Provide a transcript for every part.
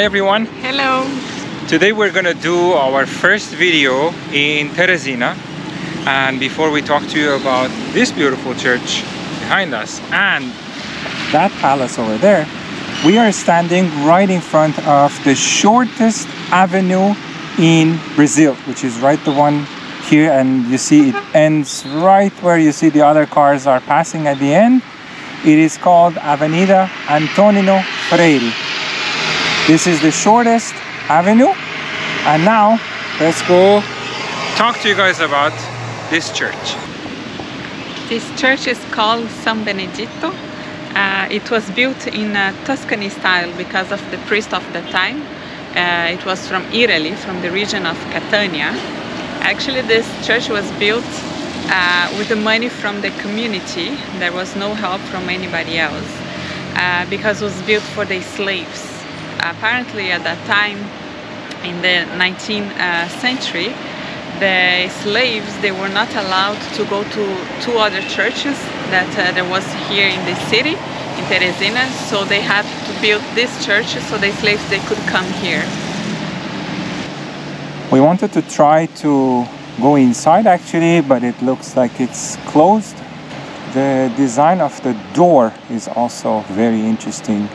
Hi everyone. Hello. Today we're gonna do our first video in Teresina, and before we talk to you about this beautiful church behind us and that palace over there, we are standing right in front of the shortest avenue in Brazil, which is right the one here, and you see it ends right where you see the other cars are passing at the end. It is called Avenida Antonino Freire. This is the shortest avenue, and now let's go talk to you guys about this church. This church is called São Benedito. It was built in Tuscany style because of the priest of the time. It was from Italy, from the region of Catania. Actually, this church was built with the money from the community. There was no help from anybody else because it was built for the slaves. Apparently at that time, in the 19th century, the slaves, they were not allowed to go to two other churches that there was here in the city, in Teresina, so they had to build this church so the slaves, they could come here. We wanted to try to go inside actually, but it looks like it's closed. The design of the door is also very interesting.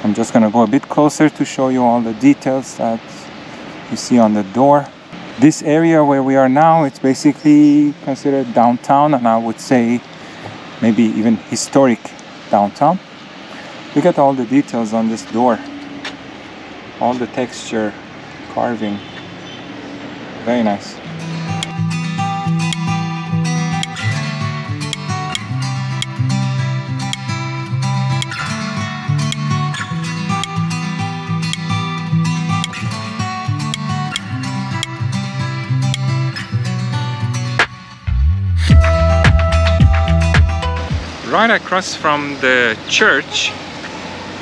I'm just gonna go a bit closer to show you all the details that you see on the door. This area where we are now, it's basically considered downtown, and I would say maybe even historic downtown. Look at all the details on this door. All the texture, carving. Very nice. Right across from the church,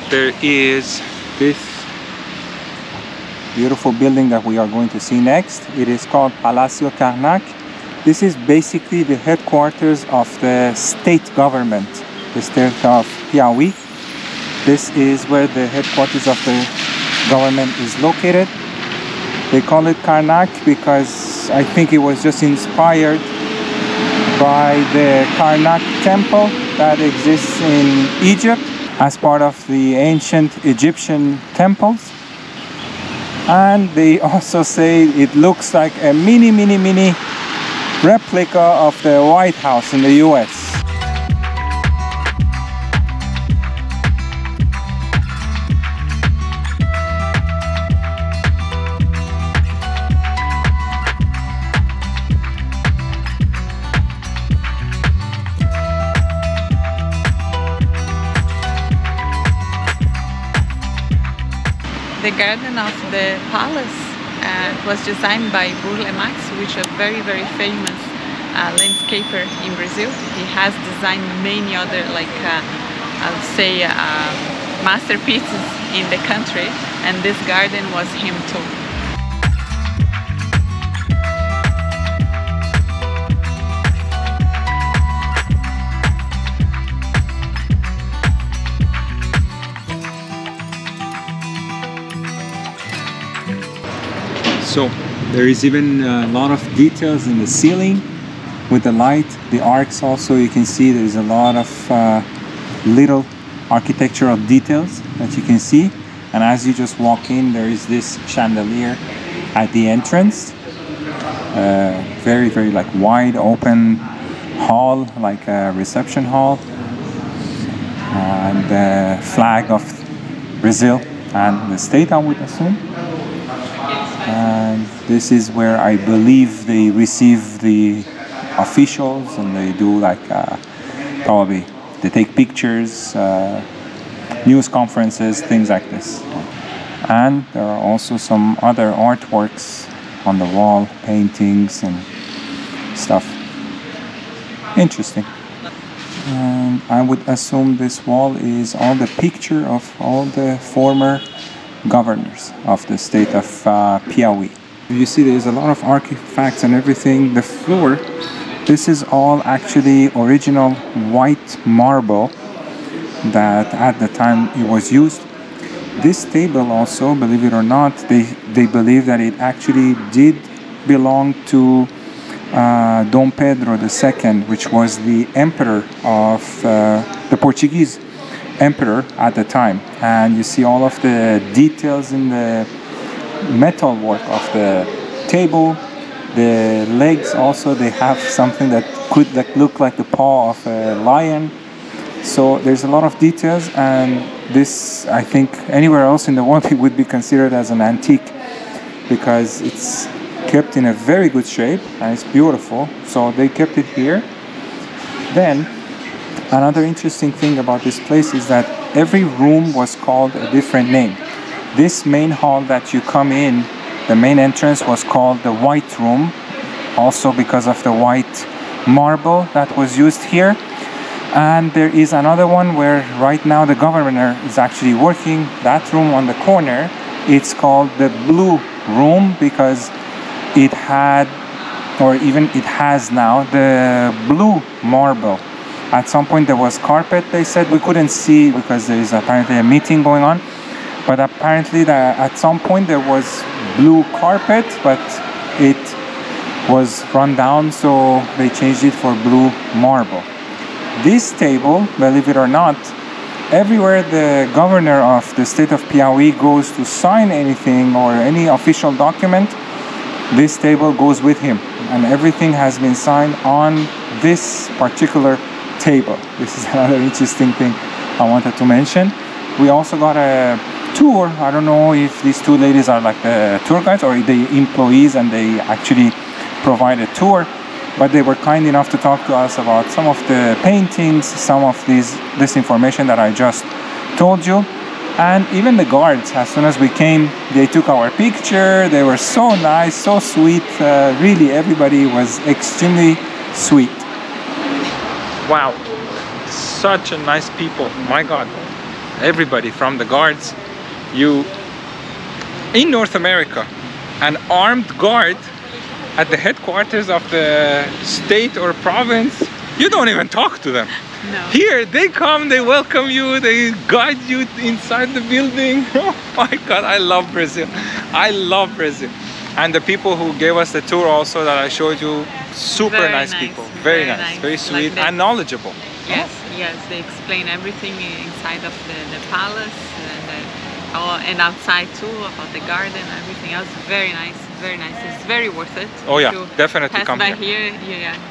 there is this beautiful building that we are going to see next. It is called Palácio Karnak. This is basically the headquarters of the state government, the state of Piauí. This is where the headquarters of the government is located. They call it Karnak because I think it was just inspired by the Karnak temple that exists in Egypt as part of the ancient Egyptian temples. And they also say it looks like a mini replica of the White House in the US. The garden of the palace was designed by Burle Marx, which is a very famous landscaper in Brazil. He has designed many other, like I would say, masterpieces in the country, and this garden was him too. So there is even a lot of details in the ceiling with the light, the arcs also. You can see there is a lot of little architectural details that you can see. And as you just walk in, there is this chandelier at the entrance. Very like wide open hall, like a reception hall. And the flag of Brazil and the state, I would assume. And this is where I believe they receive the officials, and they do like probably they take pictures, news conferences, things like this. And there are also some other artworks on the wall, paintings and stuff. Interesting. And I would assume this wall is all the picture of all the former governors of the state of Piauí. You see there's a lot of artifacts and everything. The floor, this is all actually original white marble that at the time it was used. This table also, believe it or not, they believe that it actually did belong to Dom Pedro II, which was the emperor of the Portuguese emperor at the time. And you see all of the details in the metal work of the table. The legs also, they have something that could look like the paw of a lion. So there's a lot of details, and this, I think, anywhere else in the world it would be considered as an antique, because it's kept in a very good shape and it's beautiful. So they kept it here. Then another interesting thing about this place is that every room was called a different name. This main hall that you come in, the main entrance, was called the White Room, also because of the white marble that was used here. And there is another one where right now the governor is actually working. That room on the corner, it's called the Blue Room because it had, or even it has now, the blue marble. At some point there was carpet, they said. We couldn't see because there is apparently a meeting going on. But apparently at some point there was blue carpet, but it was run down, so they changed it for blue marble. This table, believe it or not, everywhere the governor of the state of Piauí goes to sign anything or any official document, this table goes with him, and everything has been signed on this particular table. This is another interesting thing I wanted to mention. We also got a tour. I don't know if these two ladies are like the tour guides or the employees and they actually provide a tour, but they were kind enough to talk to us about some of the paintings, some of this information that I just told you. And even the guards, as soon as we came, they took our picture. They were so nice, so sweet. Really, everybody was extremely sweet. Wow, such a nice people. My God, everybody from the guards. In North America, an armed guard at the headquarters of the state or province, you don't even talk to them. No. Here they come, they welcome you, they guide you inside the building. Oh my God, I love Brazil. I love Brazil. And the people who gave us the tour also that I showed you, super Very nice people. Very nice, very sweet, like and knowledgeable. Yes, yes, they explain everything inside of the palace and outside too, about the garden, everything else. Very nice, very nice. It's very worth it. Oh yeah, you definitely pass come by here.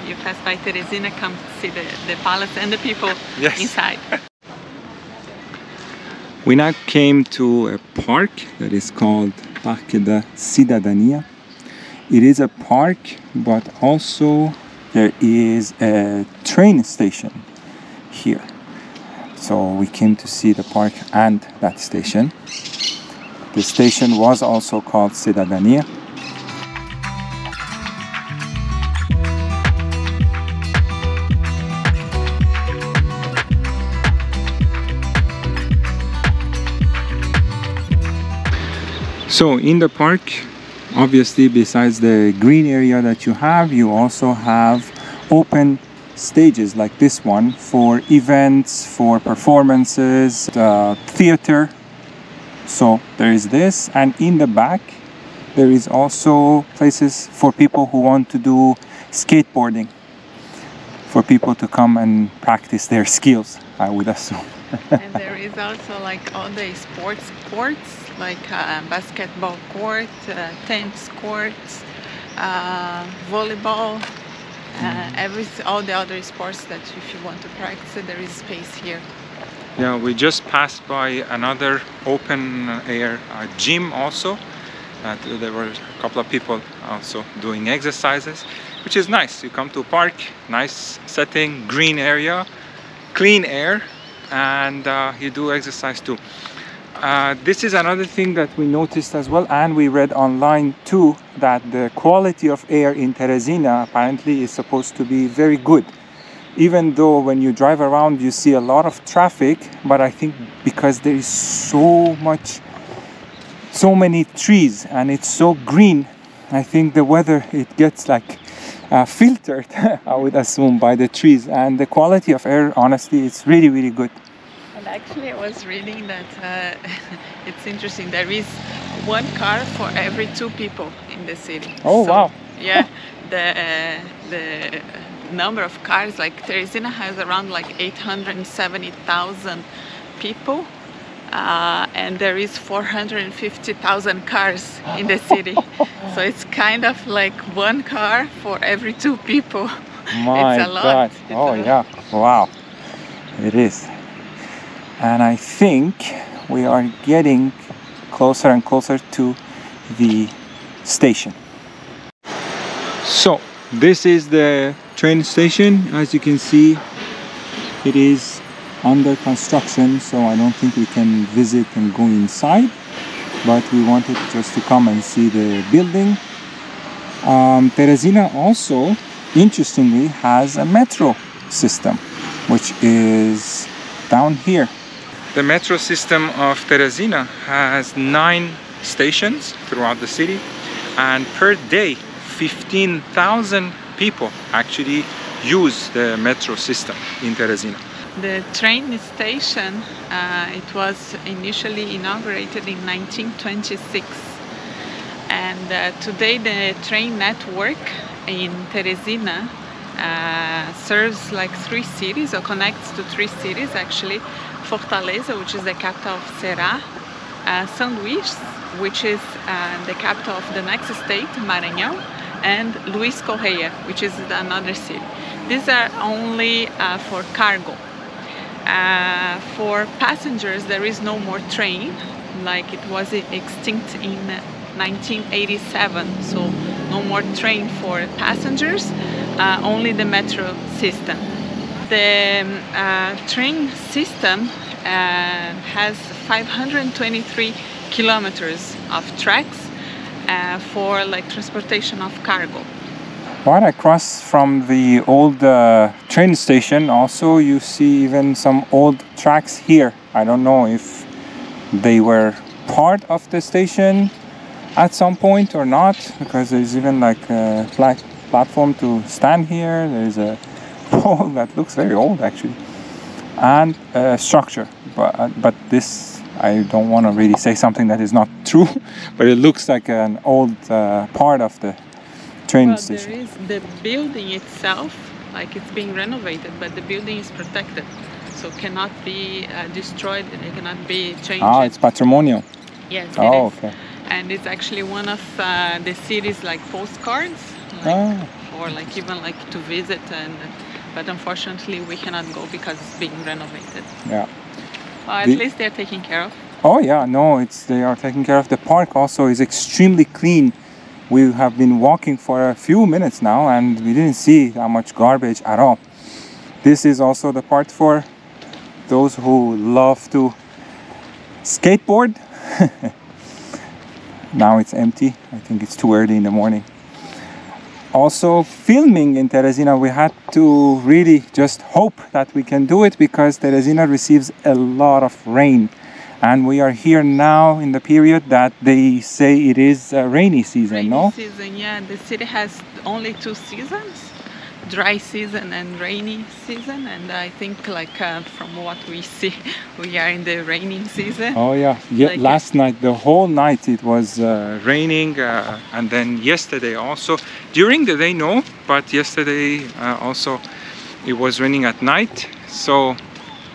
you pass by Teresina, come see the palace and the people inside. We now came to a park that is called Parque da Cidadania. It is a park, but also there is a train station here. So we came to see the park and that station. The station was also called Cidadania. So in the park, obviously besides the green area that you also have open stages like this one for events, for performances, theater. So there is this, and in the back there is also places for people who want to do skateboarding, for people to come and practice their skills, I would assume. And there is also like all the sports courts, like basketball court, tennis courts, volleyball, all the other sports that if you want to practice, there is space here. Yeah, we just passed by another open air gym also. There were a couple of people also doing exercises, which is nice. You come to a park, nice setting, green area, clean air, and you do exercise too. This is another thing that we noticed as well, and we read online too, that the quality of air in Teresina apparently is supposed to be very good. Even though when you drive around you see a lot of traffic, but I think because there is so many trees and it's so green, I think the weather, it gets like filtered, I would assume, by the trees, and the quality of air, honestly, it's really, really good. And Actually, I was reading that it's interesting. There is one car for every two people in the city. Oh, so, wow. Yeah, the number of cars, like Teresina has around like 870,000 people. And there is 450,000 cars in the city. So it's kind of like one car for every two people. My It's a lot. God. It's Oh, a lot. yeah. Wow. It is. And I think we are getting closer and closer to the station. So, this is the train station. As you can see, it is under construction, so I don't think we can visit and go inside, but we wanted just to come and see the building. Teresina also, interestingly, has a metro system, which is down here. The metro system of Teresina has 9 stations throughout the city, and per day 15,000 people actually use the metro system in Teresina. The train station, it was initially inaugurated in 1926, and today the train network in Teresina serves like 3 cities, or connects to 3 cities actually. Fortaleza, which is the capital of Ceará, São Luís, which is the capital of the next state, Maranhão, and Luís Correia, which is another city. These are only for cargo. For passengers, there is no more train, like it was extinct in 1987, so no more train for passengers, only the metro system. The train system has 523 kilometers of tracks for like transportation of cargo. Right across from the old train station, also you see even some old tracks here. I don't know if they were part of the station at some point or not, because there's even like a platform to stand here. There's a pole that looks very old actually, and a structure. But this, I don't want to really say something that is not true, but it looks like an old part of the train station. There is the building itself, like it's being renovated, but the building is protected, so cannot be destroyed, and it cannot be changed. Ah, it's patrimonial. Yes, it Oh, is. okay. And it's actually one of the city's like postcards, like, or like even like to visit, but unfortunately we cannot go because it's being renovated. Yeah. Well, at least they're taking care of. Oh yeah, no, they are taking care of. The park also is extremely clean. We have been walking for a few minutes now and we didn't see that much garbage at all. This is also the part for those who love to skateboard. Now it's empty. I think it's too early in the morning. Also, filming in Teresina, we had to really just hope that we can do it, because Teresina receives a lot of rain. And we are here now in the period that they say it is a rainy season, no? Rainy season, yeah. The city has only 2 seasons, dry season and rainy season. And I think like from what we see, we are in the raining season. Oh yeah, Like last night, the whole night it was raining, and then yesterday also. During the day, no, but yesterday also it was raining at night. So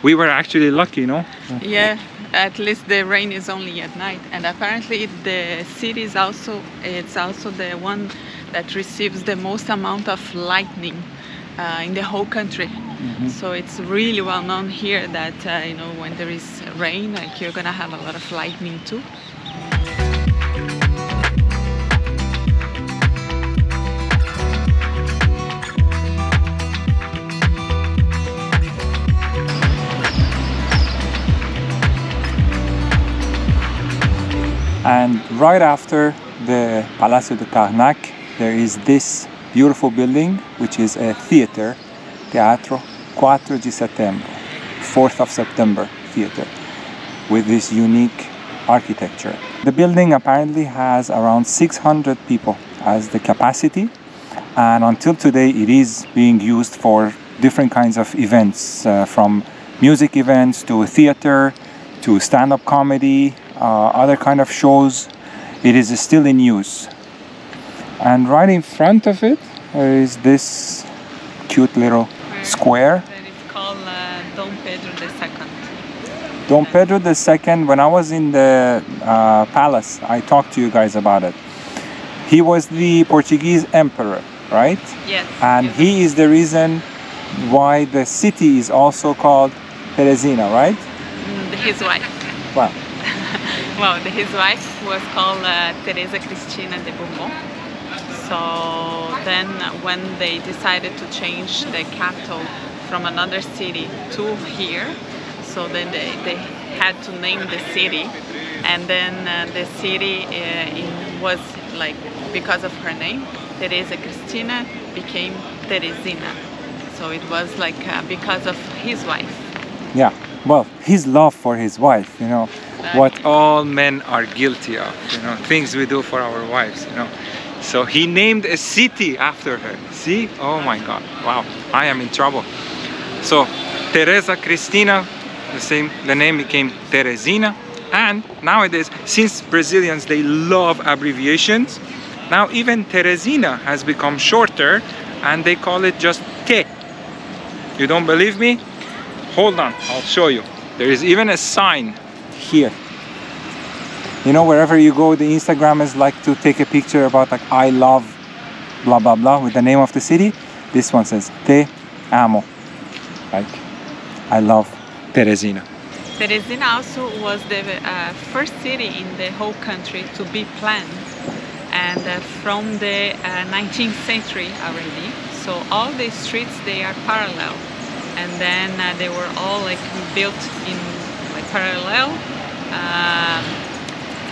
we were actually lucky, no? Yeah. At least the rain is only at night, and apparently the city is also the one that receives the most amount of lightning in the whole country. Mm-hmm. So it's really well known here that you know, when there is rain, like you're gonna have a lot of lightning too. And right after the Palácio Karnak, there is this beautiful building, which is a theater, Teatro 4 de Setembro, 4th of September theater, with this unique architecture. The building apparently has around 600 people as the capacity, and until today it is being used for different kinds of events, from music events, to theater, to stand-up comedy, other kind of shows. It is still in use. And right in front of it is this cute little square. That is called Dom Pedro II. Dom Pedro II, when I was in the palace, I talked to you guys about it. He was the Portuguese emperor, right? Yes. And yes. he is the reason why the city is also called Teresina, right? His wife. Well, Well, his wife was called Teresa Cristina de Bourbon. So then when they decided to change the capital from another city to here, so then they had to name the city, and then the city was like, because of her name, Teresa Cristina became Teresina. So it was like because of his wife. yeah. Well, his love for his wife, you know, what all men are guilty of, you know, things we do for our wives, you know. So he named a city after her. See? Oh my God. Wow. I am in trouble. So Teresa Cristina, the name became Teresina. And nowadays, since Brazilians, they love abbreviations, now even Teresina has become shorter and they call it just Te. You don't believe me? Hold on, I'll show you. There is even a sign here. You know, wherever you go, the Instagrammers like to take a picture about like, I love blah blah blah with the name of the city. This one says Te amo. Like, I love Teresina. Teresina also was the first city in the whole country to be planned, and from the 19th century already. So all the streets, they are parallel, and then they were all like built in like parallel,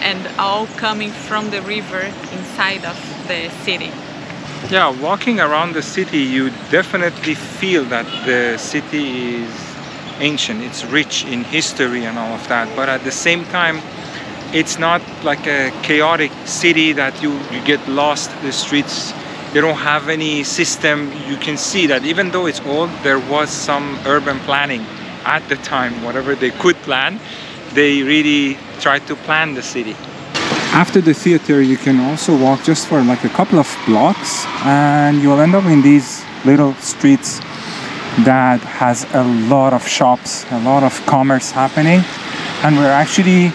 and all coming from the river inside of the city. Yeah, walking around the city, you definitely feel that the city is ancient, it's rich in history and all of that, but at the same time it's not like a chaotic city that you get lost the streets. You don't have any system. You can see that even though it's old, there was some urban planning at the time. Whatever they could plan, they really tried to plan the city. After the theater, you can also walk just for like a couple of blocks and you'll end up in these little streets that has a lot of shops, a lot of commerce happening, and we're actually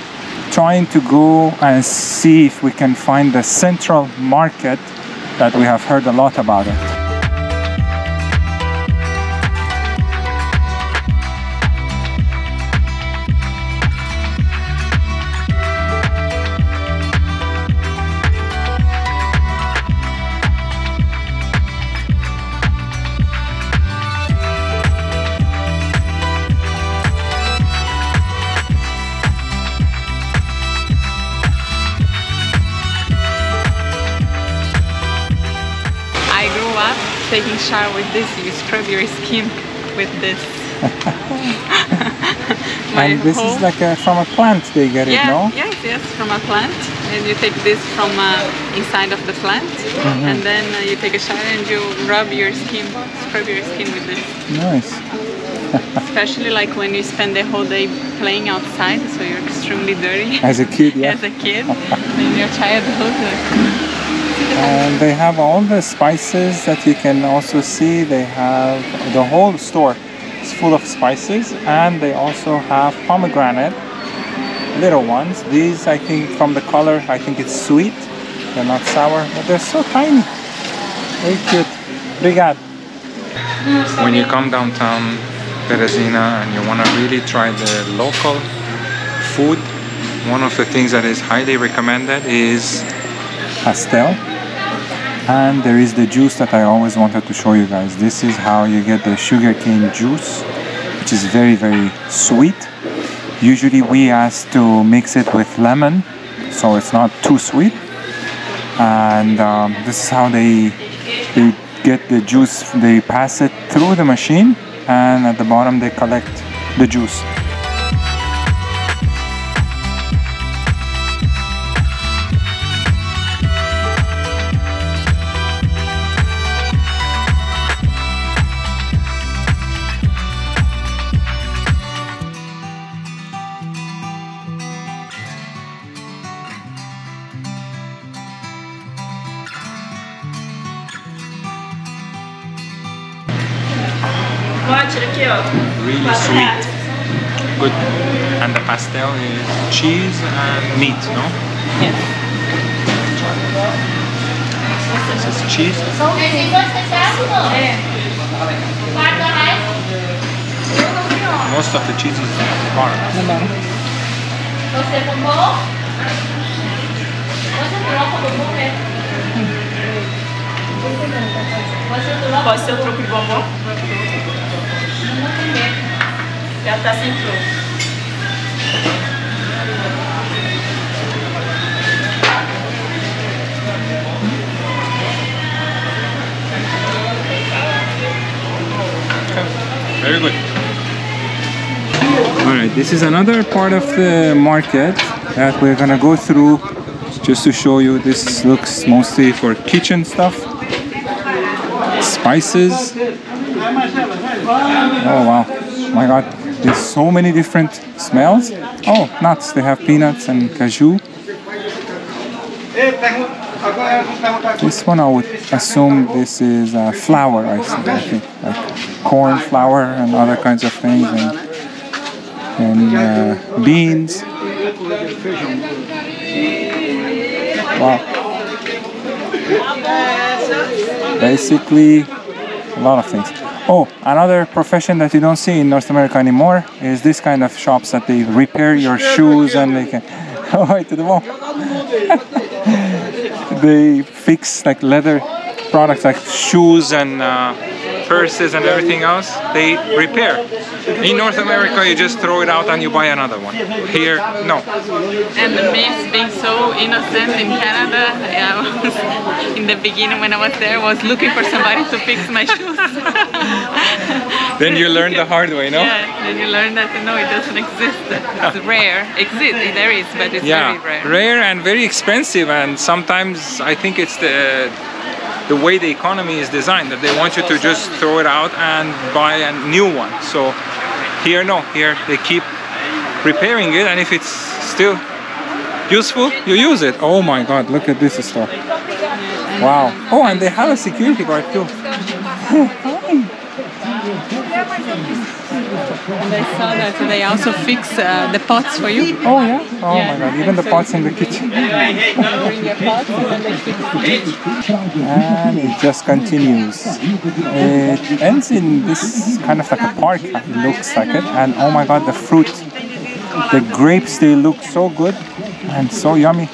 trying to go and see if we can find the central market that we have heard a lot about it. Taking shower with this, you scrub your skin with this. And this is like from a plant they get it, no? Yes, from a plant. And you take this from inside of the plant, and then you take a shower and you rub your skin, scrub your skin with this. Nice. Especially like when you spend the whole day playing outside, so you're extremely dirty. As a kid, yeah. As a kid, in your childhood. And they have all the spices that you can also see. They have the whole store is full of spices, and they also have pomegranate, little ones. These, I think, from the color, I think it's sweet. They're not sour, but they're so tiny. Very cute. Obrigado. When you come downtown Teresina and you want to really try the local food, one of the things that is highly recommended is pastel. And there is the juice that I always wanted to show you guys. This is how you get the sugarcane juice, which is very, very sweet. Usually we ask to mix it with lemon, so it's not too sweet. And this is how they get the juice. They pass it through the machine, and at the bottom they collect the juice. Really sweet. Good. And the pastel is cheese and meat, no? Yes. This is cheese. Most of the cheese is bark. Pode ser o troco de bombom? Já tá sem troco. Very good. Alright, this is another part of the market that we're gonna go through just to show you. This looks mostly for kitchen stuff. Spices. Oh wow, my god, there's so many different smells. Oh, nuts, they have peanuts and cashew. This one I would assume this is flour, I think, like corn flour and other kinds of things, and beans. Wow. Basically, a lot of things. Oh, another profession that you don't see in North America anymore is this kind of shops that they repair your shoes and they can... Oh, right to the wall. They fix like leather products like shoes and purses and everything else. They repair. In North America, you just throw it out and you buy another one. Here, no. And the miss being so innocent in Canada, I was, in the beginning when I was there, was looking for somebody to fix my shoes. Then you learn the hard way, no? Yeah, then you learn that no, it doesn't exist. It's rare. There is, but it's very rare. Rare and very expensive, and sometimes I think it's the way the economy is designed, that they want you to just throw it out and buy a new one. So here, no, here they keep repairing it, and if it's still useful, you use it. Oh my god, look at this store. Wow. Oh, and they have a security guard too. And I saw that they also fix the pots for you. Oh yeah? Oh my god, even the pots in the kitchen. Bring your pots and then they fix it. And it just continues. It ends in this kind of like a park, it looks like it. And oh my god, the fruit. The grapes, they look so good and so yummy.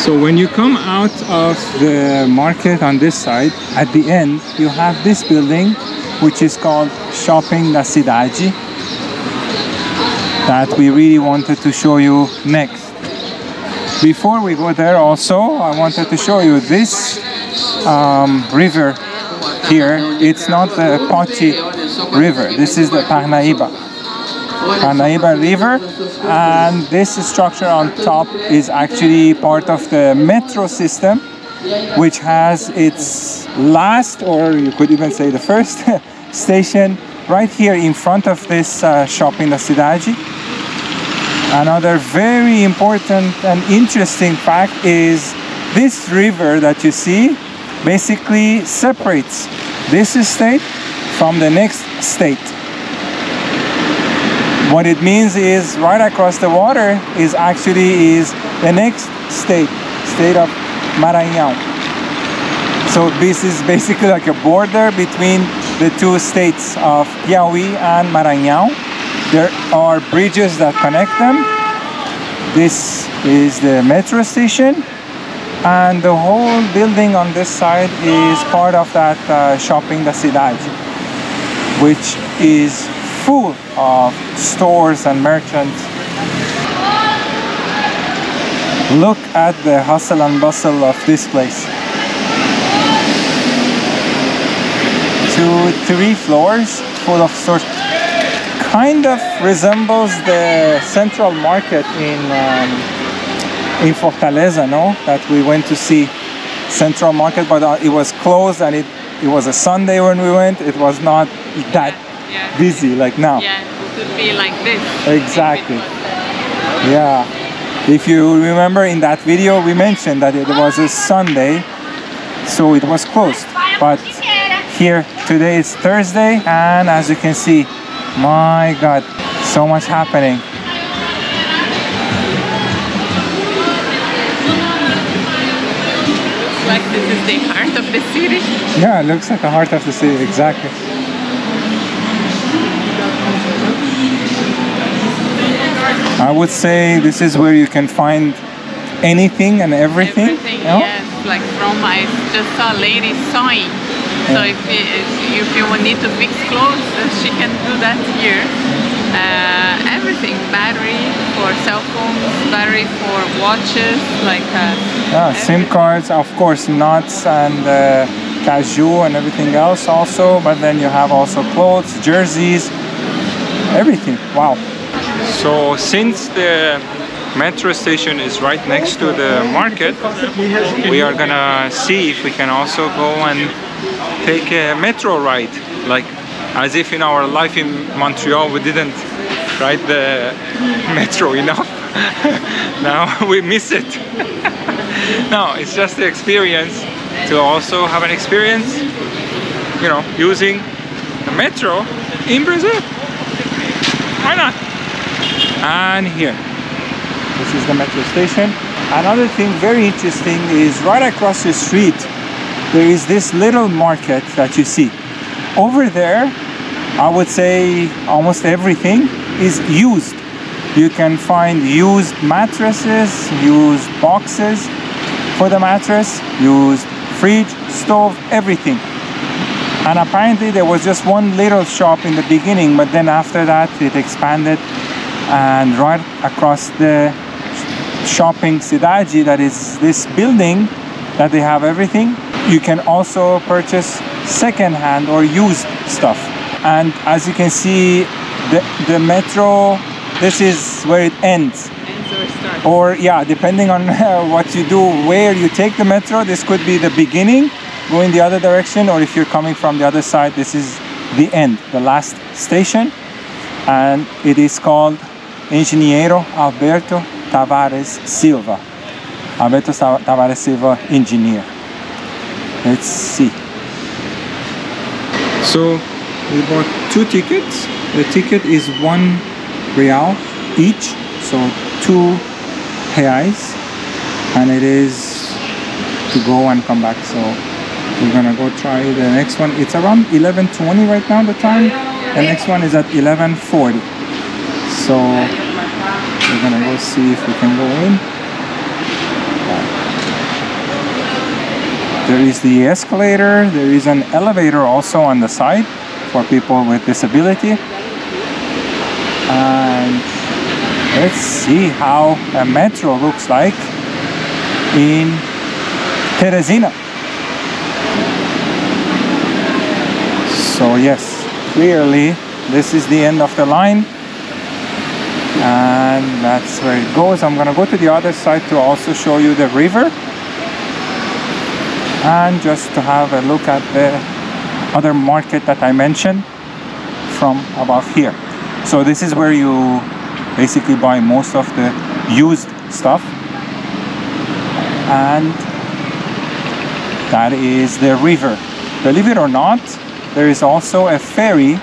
So when you come out of the market on this side, at the end you have this building which is called Shopping da Cidade, that we really wanted to show you next. Before we go there also, I wanted to show you this river here. It's not the Poti River, this is the Parnaíba River, and this structure on top is actually part of the metro system, which has its last, or you could even say the first station right here in front of this Shopping da Cidade. Another very important and interesting fact is this river that you see basically separates this state from the next state. What it means is right across the water is the next state of Maranhão. So this is basically like a border between the two states of Piauí and Maranhão. There are bridges that connect them. This is the metro station, and the whole building on this side is part of that Shopping da Cidade, which is full of stores and merchants. Look at the hustle and bustle of this place. to 3 floors full of stores. Kind of resembles the central market in Fortaleza, no? That we went to see central market, but it was closed, and it was a Sunday when we went. It was not that busy like now. Yeah, it would be like this. Exactly. Yeah. If you remember in that video, we mentioned that it was a Sunday, so it was closed. But here today is Thursday, and as you can see, my God, so much happening. Looks like this is the heart of the city. Yeah, it looks like the heart of the city, exactly. I would say this is where you can find anything and everything. Everything, you know? yes. Like from, I just saw a lady sewing. So if you need to fix clothes, she can do that here. Everything, battery for cell phones, battery for watches, like SIM cards, of course, nuts and cashew and everything else also. But then you have also clothes, jerseys, everything. Wow. So since the metro station is right next to the market, we are gonna see if we can also go and take a metro ride, like as if in our life in Montreal we didn't ride the metro enough. Now we miss it. No, it's just the experience to also have an experience, you know, using the metro in Brazil. Why not? And here, this is the metro station. Another thing very interesting is right across the street there is this little market that you see. Over there, I would say almost everything is used. You can find used mattresses, used boxes for the mattress, used fridge, stove, everything. And apparently there was just one little shop in the beginning, but then after that it expanded, and right across the shopping Cidade, that is this building that they have everything, you can also purchase second-hand or used stuff. And as you can see, the metro, this is where it ends. Or yeah, depending on what you do, where you take the metro, this could be the beginning, going the other direction, or if you're coming from the other side, this is the end, the last station. And it is called Engenheiro Alberto Tavares Silva. Alberto Tavares Silva, engineer. Let's see. So we bought 2 tickets. The ticket is R$1 each, so 2 reais, and it is to go and come back. So we're gonna go try the next one. It's around 11:20 right now, the time. The next one is at 11:40. So we're gonna go see if we can go in. There is the escalator. There is an elevator also on the side for people with disability. And let's see how a metro looks like in Teresina. So yes, clearly this is the end of the line, and that's where it goes. I'm gonna go to the other side to also show you the river, and just to have a look at the other market that I mentioned from above here. So this is where you basically buy most of the used stuff, and that is the river. Believe it or not, there is also a ferry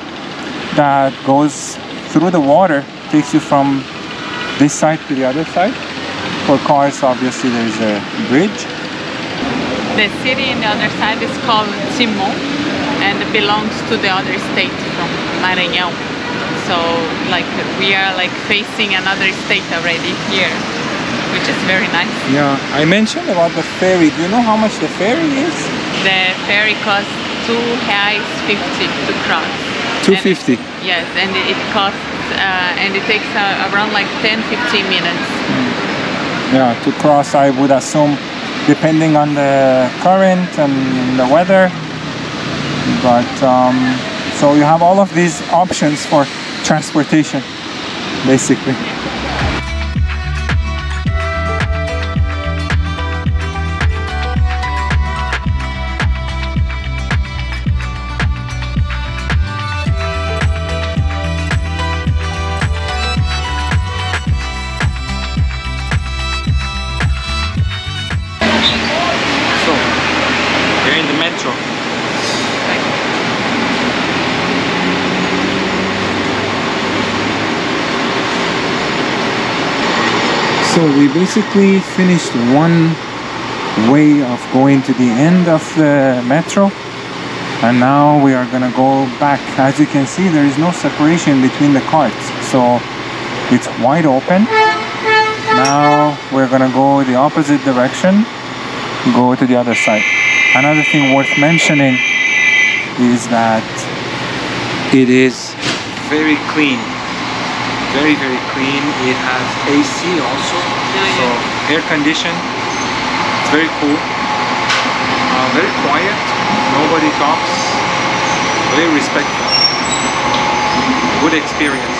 that goes through the water, takes you from this side to the other side. For cars, obviously there's a bridge. The city on the other side is called Timon, and it belongs to the other state from Maranhão. So like we are like facing another state already here, which is very nice. Yeah, I mentioned about the ferry. Do you know how much the ferry is? The ferry costs R$2.50 to cross. 250. Yes, and it costs and it takes around like 10-15 minutes. Yeah, to cross, I would assume, depending on the current and the weather, But so you have all of these options for transportation, basically. So, we're in the metro. So we basically finished one way of going to the end of the metro, and now we are gonna go back. As you can see, there is no separation between the carts, so it's wide open. Now we're gonna go the opposite direction, go to the other side. Another thing worth mentioning is that it is very clean. Very clean. It has AC also, so air conditioned. It's very cool. Very quiet. Nobody talks. Very respectful. Good experience.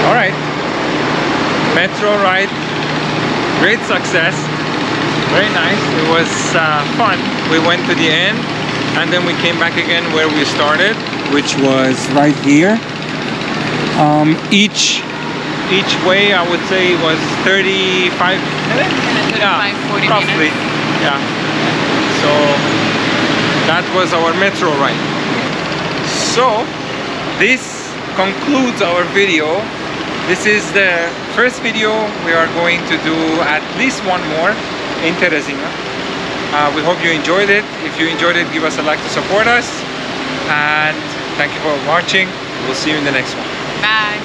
All right. Metro ride. Great success. Very nice. It was fun. We went to the end, and then we came back again where we started, which was right here. Each way, I would say, was 35 minutes? 40 roughly. minutes. Yeah. So that was our metro ride. So this concludes our video. This is the first video. We are going to do at least one more in Teresina. We hope you enjoyed it. If you enjoyed it, give us a like to support us. And thank you for watching. We'll see you in the next one. Bye.